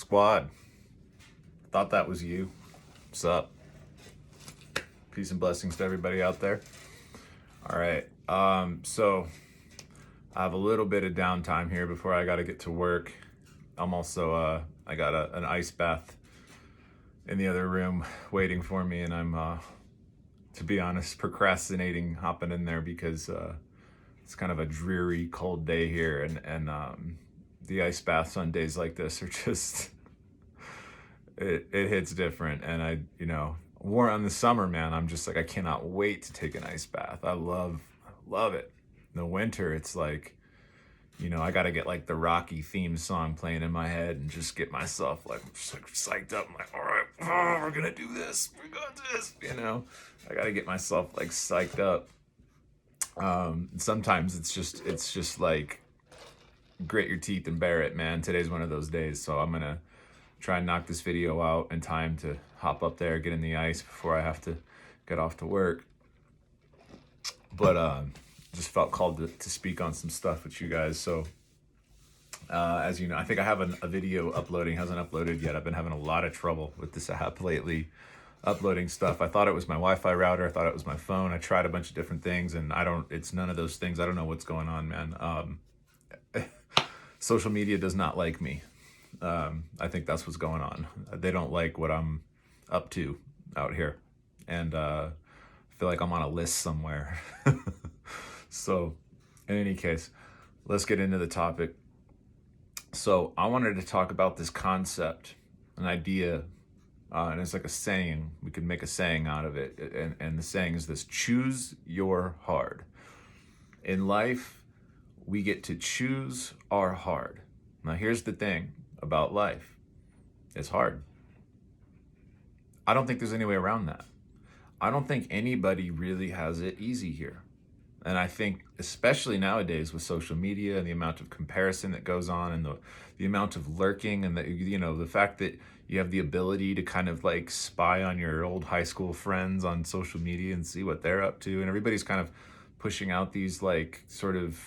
Squad, thought that was you. What's up? Peace and blessings to everybody out there. All right, so I have a little bit of downtime here before I got to get to work. I'm also, I got an ice bath in the other room waiting for me, and I'm, to be honest, procrastinating hopping in there because it's kind of a dreary, cold day here, and the ice baths on days like this are just, it hits different. And war on the summer, man, I'm just like, I cannot wait to take an ice bath. I love it. In the winter, it's like, I got to get like the Rocky theme song playing in my head and just get myself like psyched up. I'm like, all right, we're gonna do this. We got this. I got to get myself like psyched up. Sometimes it's just like grit your teeth and bear it, man. Today's one of those days, so I'm gonna try and knock this video out in time to hop up there, get in the ice before I have to get off to work. But just felt called to speak on some stuff with you guys. So as you know, I think I have a video uploading, hasn't uploaded yet. I've been having a lot of trouble with this app lately, uploading stuff. I thought it was my Wi-Fi router. I thought it was my phone. I tried a bunch of different things, and it's none of those things. I don't know what's going on, man. Social media does not like me. I think that's what's going on. They don't like what I'm up to out here. And I feel like I'm on a list somewhere. So in any case, let's get into the topic. So I wanted to talk about this concept, an idea, and it's like a saying. We could make a saying out of it. And the saying is this: choose your hard. In life, we get to choose our hard. Now, here's the thing about life. It's hard. I don't think there's any way around that. I don't think anybody really has it easy here. And I think, especially nowadays with social media and the amount of comparison that goes on, and the amount of lurking, and the fact that you have the ability to kind of like spy on your old high school friends on social media and see what they're up to. And everybody's kind of pushing out these like sort of,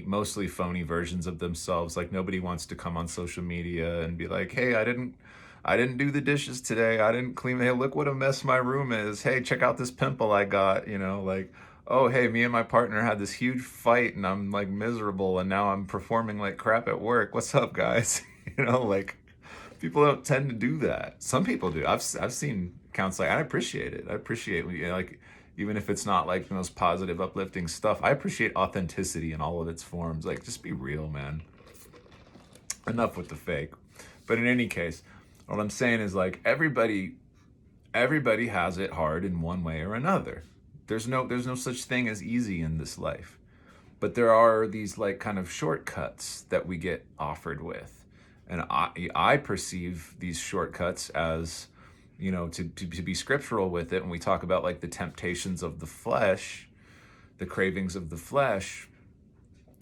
mostly phony versions of themselves. Like nobody wants to come on social media and be like, hey, I didn't do the dishes today. I didn't clean. Hey, look what a mess my room is. Hey, check out this pimple I got, like, oh, hey, me and my partner had this huge fight and I'm like miserable and now I'm performing like crap at work. What's up, guys? Like people don't tend to do that. Some people do. I've seen accounts like, I appreciate it. I appreciate when like, even if it's not like the most positive, uplifting stuff, I appreciate authenticity in all of its forms. Like, just be real, man. Enough with the fake. But in any case, what I'm saying is like everybody has it hard in one way or another. There's no such thing as easy in this life. But there are these like kind of shortcuts that we get offered with. And I perceive these shortcuts as, to be scriptural with it. When we talk about like the temptations of the flesh, the cravings of the flesh,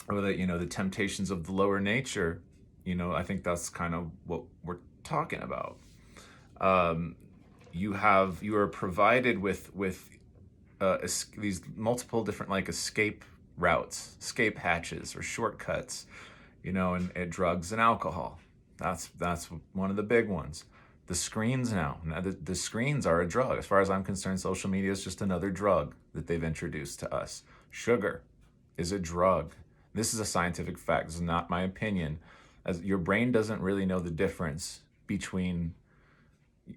or the temptations of the lower nature, I think that's kind of what we're talking about. You are provided with these multiple different like escape routes, escape hatches, or shortcuts, and drugs and alcohol. That's one of the big ones. The screens now the screens are a drug. As far as I'm concerned, social media is just another drug that they've introduced to us. Sugar is a drug. This is a scientific fact. This is not my opinion. As your brain doesn't really know the difference between,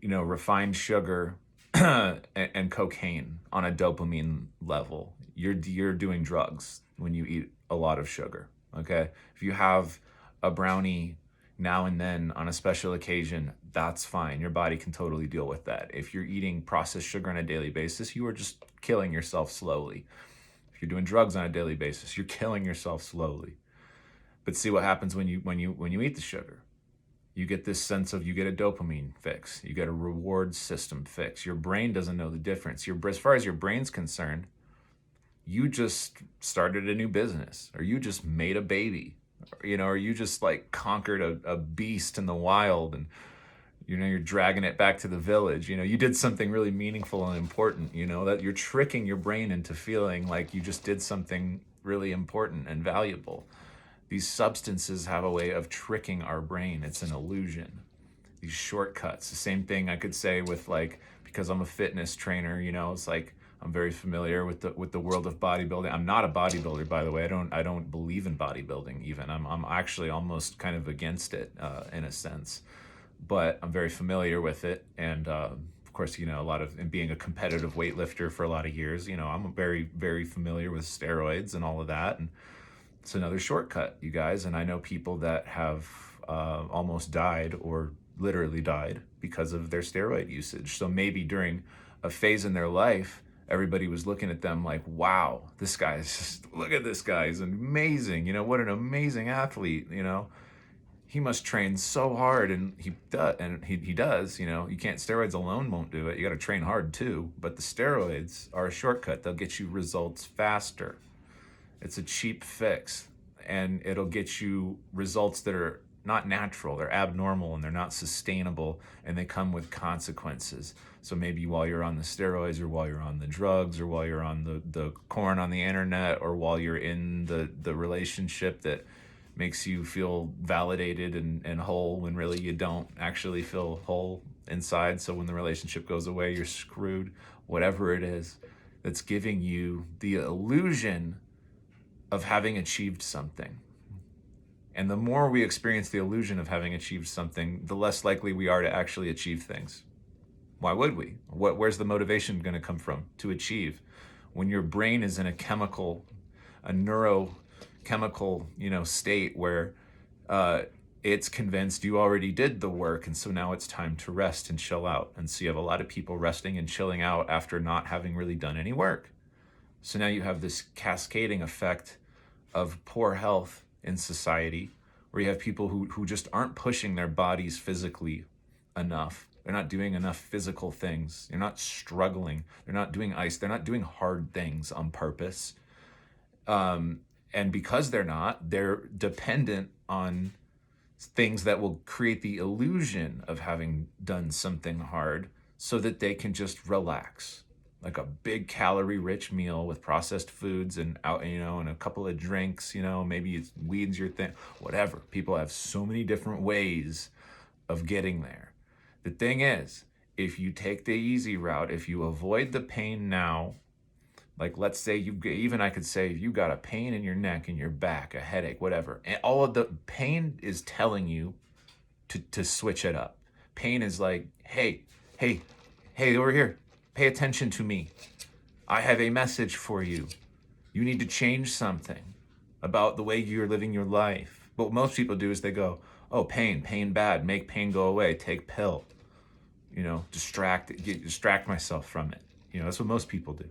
refined sugar and cocaine on a dopamine level. You're doing drugs when you eat a lot of sugar. Okay, if you have a brownie now and then on a special occasion, that's fine. Your body can totally deal with that. If you're eating processed sugar on a daily basis, you are just killing yourself slowly. If you're doing drugs on a daily basis, you're killing yourself slowly. But see what happens when you eat the sugar. You get this sense of, you get a dopamine fix. You get a reward system fix. Your brain doesn't know the difference. As far as your brain's concerned, you just started a new business, or you just made a baby, or you just like conquered a beast in the wild, and you're dragging it back to the village. You did something really meaningful and important, that you're tricking your brain into feeling like you just did something really important and valuable. These substances have a way of tricking our brain. It's an illusion. These shortcuts. The same thing I could say with, like, because I'm a fitness trainer, you know, it's like I'm very familiar with the world of bodybuilding. I'm not a bodybuilder, by the way. I don't believe in bodybuilding even. I'm actually almost kind of against it in a sense, but I'm very familiar with it. And of course, you know, a lot of, and being a competitive weightlifter for a lot of years, you know, I'm very, very familiar with steroids and all of that. And it's another shortcut, you guys. And I know people that have almost died or literally died because of their steroid usage. So maybe during a phase in their life, everybody was looking at them like, wow, this guy is just, look at this guy, he's amazing. You know, what an amazing athlete, you know. He must train so hard, and he does, you know. You can't, steroids alone won't do it. You got to train hard too, but the steroids are a shortcut. They'll get you results faster. It's a cheap fix, and it'll get you results that are not natural, they're abnormal, and they're not sustainable, and they come with consequences. So maybe while you're on the steroids, or while you're on the drugs, or while you're on the corn on the internet, or while you're in the relationship that makes you feel validated and whole when really you don't actually feel whole inside. So when the relationship goes away, you're screwed. Whatever it is that's giving you the illusion of having achieved something. And the more we experience the illusion of having achieved something, the less likely we are to actually achieve things. Why would we? Where's the motivation going to come from to achieve? When your brain is in a neurochemical, you know, state where it's convinced you already did the work, and so now it's time to rest and chill out. And so you have a lot of people resting and chilling out after not having really done any work. So now you have this cascading effect of poor health in society, where you have people who just aren't pushing their bodies physically enough. They're not doing enough physical things. They're not struggling. They're not doing ice. They're not doing hard things on purpose. And because they're dependent on things that will create the illusion of having done something hard so that they can just relax. Like a big calorie-rich meal with processed foods and and a couple of drinks, you know, maybe it's weed's your thing, whatever. People have so many different ways of getting there. The thing is, if you take the easy route, if you avoid the pain now, like let's say I could say if you got a pain in your neck, in your back, a headache, whatever, and all of the pain is telling you to switch it up. Pain is like, hey, over here. Pay attention to me. I have a message for you. You need to change something about the way you're living your life. But what most people do is they go, oh, pain bad, make pain go away, take pill. You know, distract myself from it. You know, that's what most people do.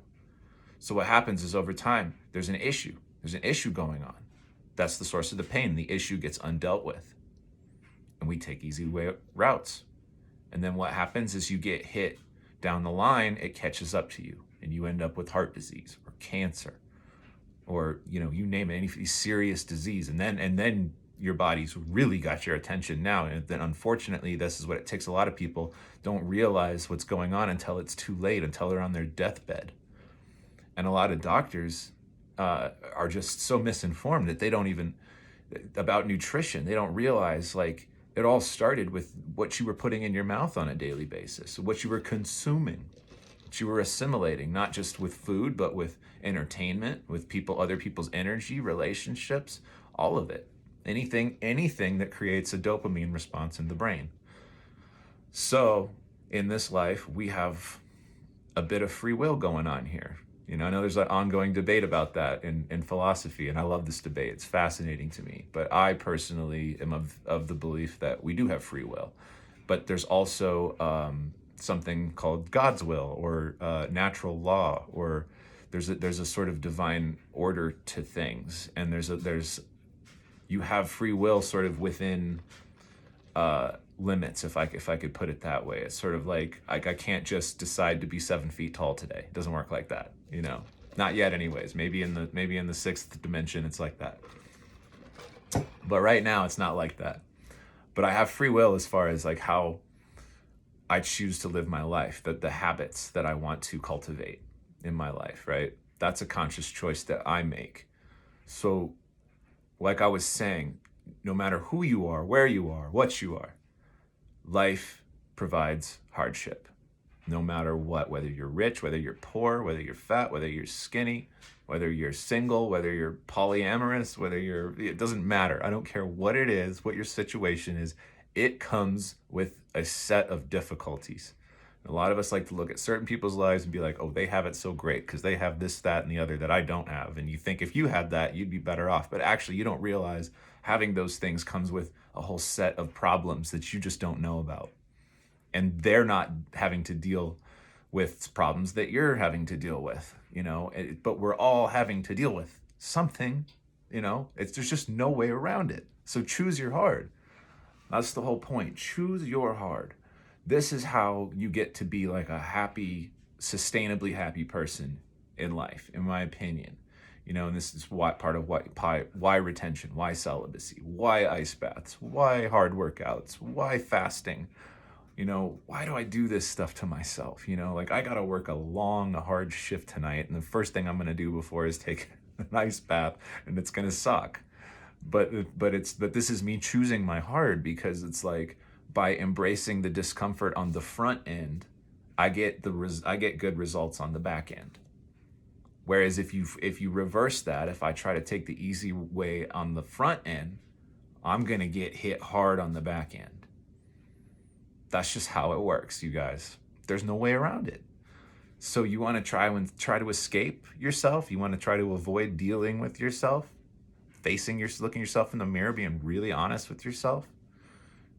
So what happens is over time, there's an issue going on. That's the source of the pain. The issue gets undealt with. And we take easy way routes. And then what happens is you get hit down the line, it catches up to you, and you end up with heart disease or cancer, or, you know, you name it, any serious disease. And then your body's really got your attention now. And then unfortunately, this is what it takes. A lot of people don't realize what's going on until it's too late, until they're on their deathbed. And a lot of doctors are just so misinformed that they don't even, about nutrition, they don't realize, like, it all started with what you were putting in your mouth on a daily basis, what you were consuming, what you were assimilating, not just with food, but with entertainment, with other people's energy, relationships, all of it. Anything that creates a dopamine response in the brain. So in this life, we have a bit of free will going on here. You know, I know there's an ongoing debate about that in philosophy, and I love this debate. It's fascinating to me. But I personally am of the belief that we do have free will. But there's also something called God's will, or natural law, or there's a sort of divine order to things. And you have free will sort of within limits, if I could put it that way. It's sort of like I can't just decide to be 7 feet tall today. It doesn't work like that, you know. Not yet, anyways. Maybe in the sixth dimension, it's like that. But right now, it's not like that. But I have free will as far as like how I choose to live my life, the habits that I want to cultivate in my life, right? That's a conscious choice that I make. So like I was saying, no matter who you are, where you are, what you are, life provides hardship. No matter what, whether you're rich, whether you're poor, whether you're fat, whether you're skinny, whether you're single, whether you're polyamorous, it doesn't matter. I don't care what it is, what your situation is, it comes with a set of difficulties. A lot of us like to look at certain people's lives and be like, oh, they have it so great because they have this, that, and the other that I don't have. And you think if you had that, you'd be better off. But actually, you don't realize having those things comes with a whole set of problems that you just don't know about. And they're not having to deal with problems that you're having to deal with, but we're all having to deal with something, there's just no way around it. So choose your hard. That's the whole point. Choose your hard. This is how you get to be like a happy, sustainably happy person in life, in my opinion. And this is part of why retention, why celibacy, why ice baths, why hard workouts, why fasting. Why do I do this stuff to myself? Like I got to work a long, hard shift tonight. And the first thing I'm going to do before is take an ice bath, and it's going to suck. But this is me choosing my hard, because it's like by embracing the discomfort on the front end, I get good results on the back end. Whereas if you reverse that, if I try to take the easy way on the front end, I'm going to get hit hard on the back end. That's just how it works, you guys. There's no way around it. So you want to try to escape yourself? You want to try to avoid dealing with yourself? Looking yourself in the mirror, being really honest with yourself?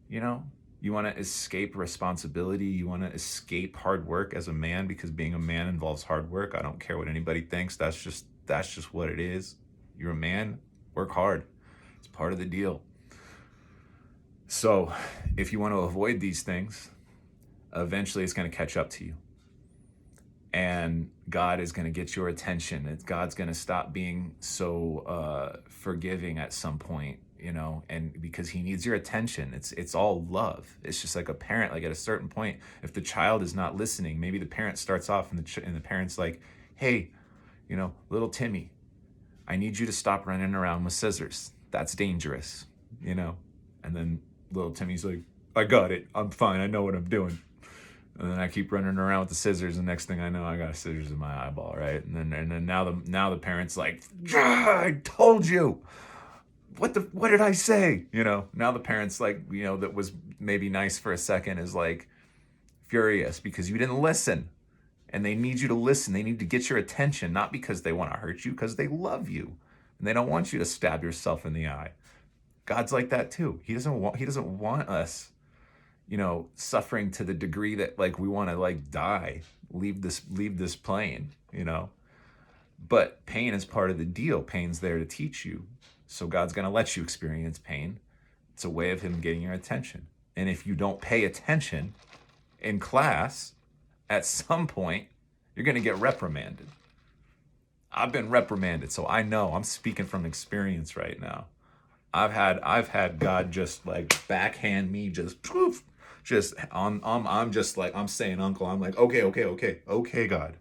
You want to escape responsibility. You want to escape hard work as a man, because being a man involves hard work. I don't care what anybody thinks. That's just what it is. You're a man, work hard. It's part of the deal. So if you want to avoid these things, eventually it's going to catch up to you. And God is going to get your attention. God's going to stop being so forgiving at some point, and because he needs your attention. It's all love. It's just like a parent, like at a certain point, if the child is not listening, maybe the parent starts off and the parent's like, hey, little Timmy, I need you to stop running around with scissors. That's dangerous, and then little Timmy's like, I got it. I'm fine. I know what I'm doing. And then I keep running around with the scissors, and next thing I know, I got scissors in my eyeball, right? And then now the parent's like, I told you. What did I say? Now the parent's like, that was maybe nice for a second, is like furious because you didn't listen. And they need you to listen. They need to get your attention, not because they want to hurt you, because they love you. And they don't want you to stab yourself in the eye. God's like that too. He doesn't want us, suffering to the degree that like we want to like die, leave this plane, But pain is part of the deal. Pain's there to teach you. So God's going to let you experience pain. It's a way of him getting your attention. And if you don't pay attention in class, at some point, you're going to get reprimanded. I've been reprimanded, so I know. I'm speaking from experience right now. I've had God just like backhand me, just poof, I'm just like, I'm saying, Uncle, I'm like, okay, God,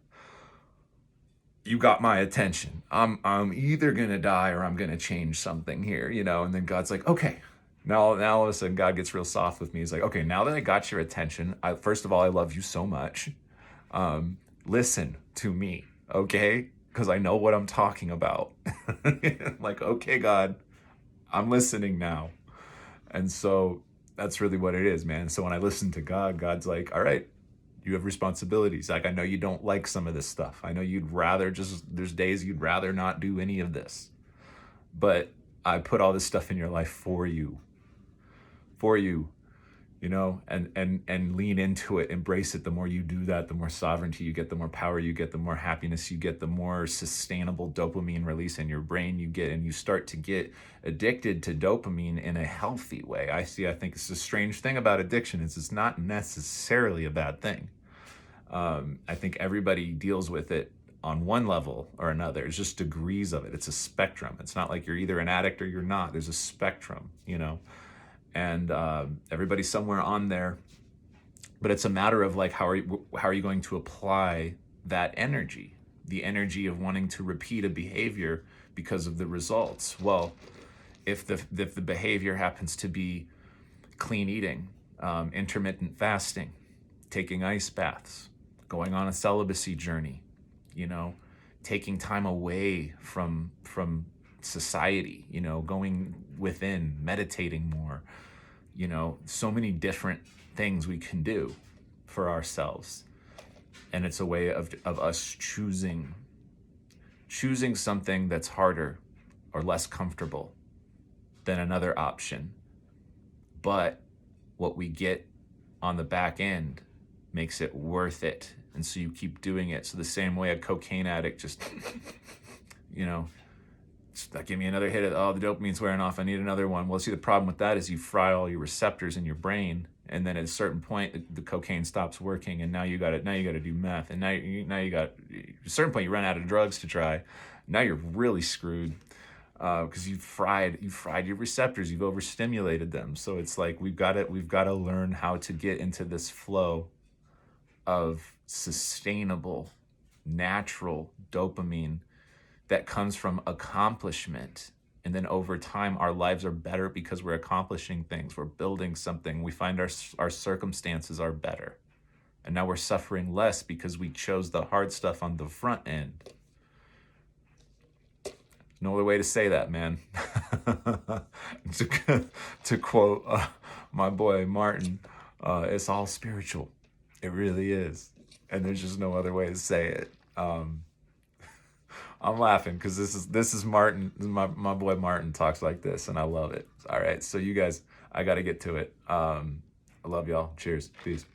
you got my attention. I'm either gonna die or I'm gonna change something here, And then God's like, okay. Now all of a sudden God gets real soft with me. He's like, okay, now that I got your attention, first of all, I love you so much. Listen to me, okay? Because I know what I'm talking about. Like, okay, God, I'm listening now. And so that's really what it is, man. So when I listen to God, God's like, all right, you have responsibilities. Like, I know you don't like some of this stuff. I know there's days you'd rather not do any of this. But I put all this stuff in your life for you, and lean into it, embrace it. The more you do that, the more sovereignty you get, the more power you get, the more happiness you get, the more sustainable dopamine release in your brain you get, and you start to get addicted to dopamine in a healthy way. I think it's a strange thing about addiction is it's not necessarily a bad thing. I think everybody deals with it on one level or another. It's just degrees of it. It's a spectrum. It's not like you're either an addict or you're not. There's a spectrum, and everybody's somewhere on there, but it's a matter of like, how are you going to apply that energy, the energy of wanting to repeat a behavior because of the results? Well, if the behavior happens to be clean eating, intermittent fasting, taking ice baths, going on a celibacy journey, you know, taking time away from society, you know, going within, meditating more, you know, so many different things we can do for ourselves. And it's a way of us choosing something that's harder or less comfortable than another option. But what we get on the back end makes it worth it. And so you keep doing it. So the same way a cocaine addict just, you know, give me another hit of, oh, the dopamine's wearing off, I need another one. Well, see, the problem with that is you fry all your receptors in your brain, and then at a certain point, the cocaine stops working, and now you got to do meth, and now you got, at a certain point, you run out of drugs to try. Now you're really screwed because you've fried your receptors, you've overstimulated them. So it's like we've got to learn how to get into this flow of sustainable, natural dopamine that comes from accomplishment. And then over time, our lives are better because we're accomplishing things. We're building something. We find our circumstances are better. And now we're suffering less because we chose the hard stuff on the front end. No other way to say that, man. to quote my boy Martin, it's all spiritual. It really is. And there's just no other way to say it. I'm laughing because this is Martin. My boy Martin talks like this, and I love it. All right, so you guys, I got to get to it. I love y'all. Cheers. Peace.